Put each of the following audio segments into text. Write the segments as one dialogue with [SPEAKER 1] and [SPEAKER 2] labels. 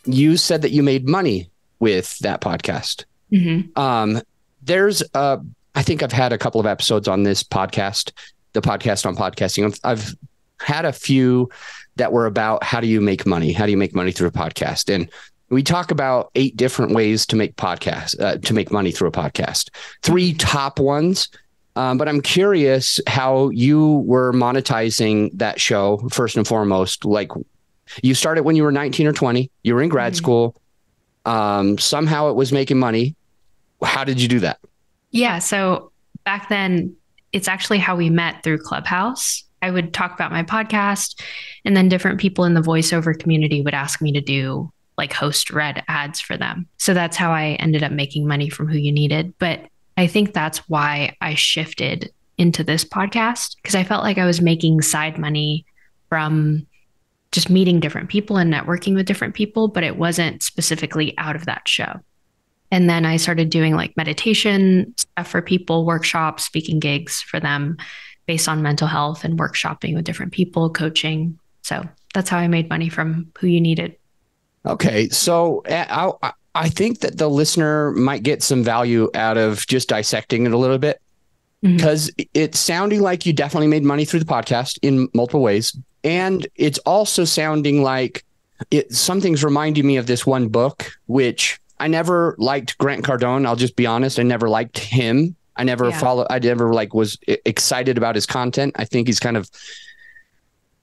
[SPEAKER 1] You said that you made money with that podcast. Mm-hmm. I think I've had a couple of episodes on this podcast, the podcast on podcasting. I've had a few that were about how do you make money? How do you make money through a podcast? And we talk about 8 different ways to make to make money through a podcast, 3 top ones. But I'm curious how you were monetizing that show first and foremost. Like, you started when you were 19 or 20, you were in grad school. Somehow it was making money. How did you do that?
[SPEAKER 2] Yeah. So back then, it's actually how we met through Clubhouse. I would talk about my podcast, and then different people in the voiceover community would ask me to do like host read ads for them. So that's how I ended up making money from Who You Needed. But I think that's why I shifted into this podcast, because I felt like I was making side money from just meeting different people and networking with different people, but it wasn't specifically out of that show. And then I started doing like meditation stuff for people, workshops, speaking gigs for them based on mental health, and workshopping with different people, coaching. So that's how I made money from Who You Needed.
[SPEAKER 1] Okay. So I think that the listener might get some value out of just dissecting it a little bit, because it's sounding like you definitely made money through the podcast in multiple ways. And it's also sounding like something's reminding me of this one book, which I never liked. Grant Cardone. I'll just be honest. I never liked him. I never was excited about his content. I think he's kind of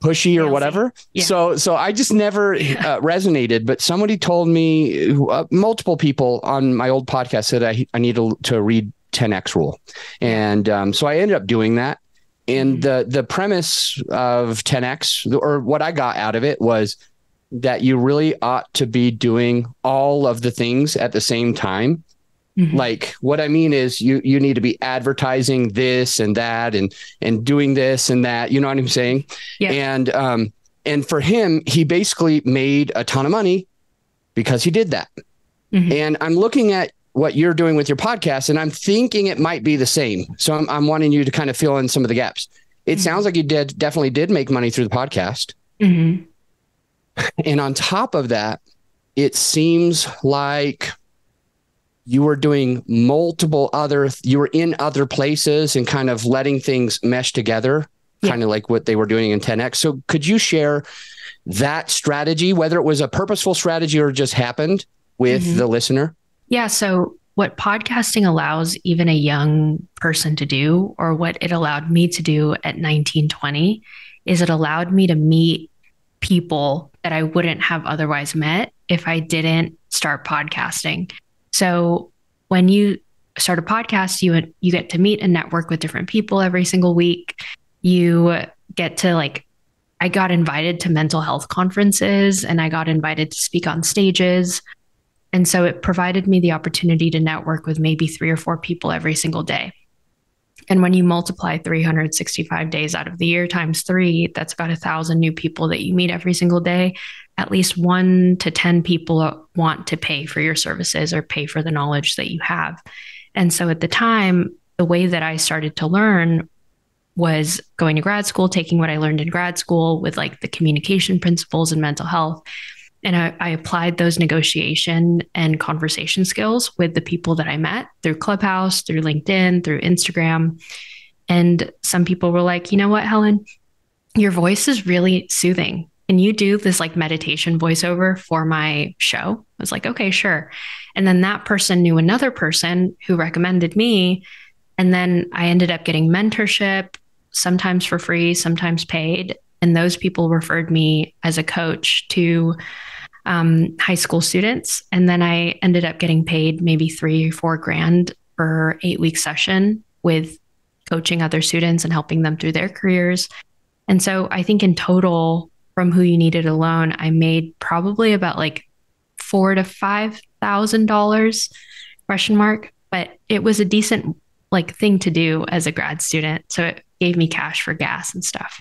[SPEAKER 1] pushy or whatever. Yeah. So I just never resonated. But somebody told me, multiple people on my old podcast said I need to read 10X Rule. And so I ended up doing that. And the premise of 10X, or what I got out of it, was that you really ought to be doing all of the things at the same time. Like, what I mean is you need to be advertising this and that and doing this and that. You know what I'm saying? Yeah. And for him, he basically made a ton of money because he did that. And I'm looking at what you're doing with your podcast, and I'm thinking it might be the same. So I'm wanting you to kind of fill in some of the gaps. It sounds like you definitely did make money through the podcast. And on top of that, it seems like you were doing you were in other places and kind of letting things mesh together, kind of like what they were doing in 10X. So could you share that strategy, whether it was a purposeful strategy or just happened with the listener? Yeah.
[SPEAKER 2] So what podcasting allows even a young person to do, or what it allowed me to do at 19, 20, is it allowed me to meet people that I wouldn't have otherwise met if I didn't start podcasting. So when you start a podcast, you get to meet and network with different people every single week. You get to I got invited to mental health conferences, and I got invited to speak on stages. And so it provided me the opportunity to network with maybe 3 or 4 people every single day. And when you multiply 365 days out of the year times 3, that's about 1,000 new people that you meet every single day. At least 1 to 10 people want to pay for your services or pay for the knowledge that you have. And so at the time, the way that I started to learn was going to grad school, taking what I learned in grad school with the communication principles and mental health. And I applied those negotiation and conversation skills with the people that I met through Clubhouse, through LinkedIn, through Instagram. And some people were like, you know what, Helen, your voice is really soothing. Can you do this meditation voiceover for my show? I was like, okay, sure. And then that person knew another person who recommended me. And then I ended up getting mentorship, sometimes for free, sometimes paid. And those people referred me as a coach to high school students. And then I ended up getting paid maybe $3 or $4 grand per 8-week session with coaching other students and helping them through their careers. And so I think in total, from Who You Needed alone, I made probably about $4,000 to $5,000 ? But it was a decent thing to do as a grad student. So it gave me cash for gas and stuff.